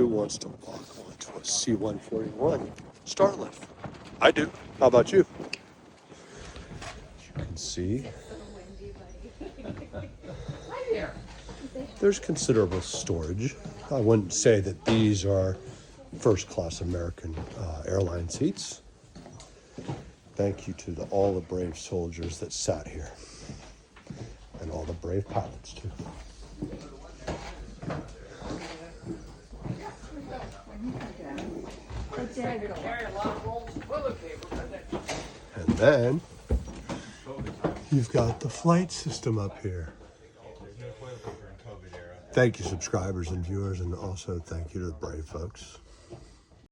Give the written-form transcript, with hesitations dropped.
Who wants to walk onto a C-141 Starlift? I do. How about you? As you can see, there's considerable storage. I wouldn't say that these are first-class American airline seats. Thank you to all the brave soldiers that sat here. And all the brave pilots, too. And then you've got the flight system up here. Thank you, subscribers and viewers, and also thank you to the brave folks.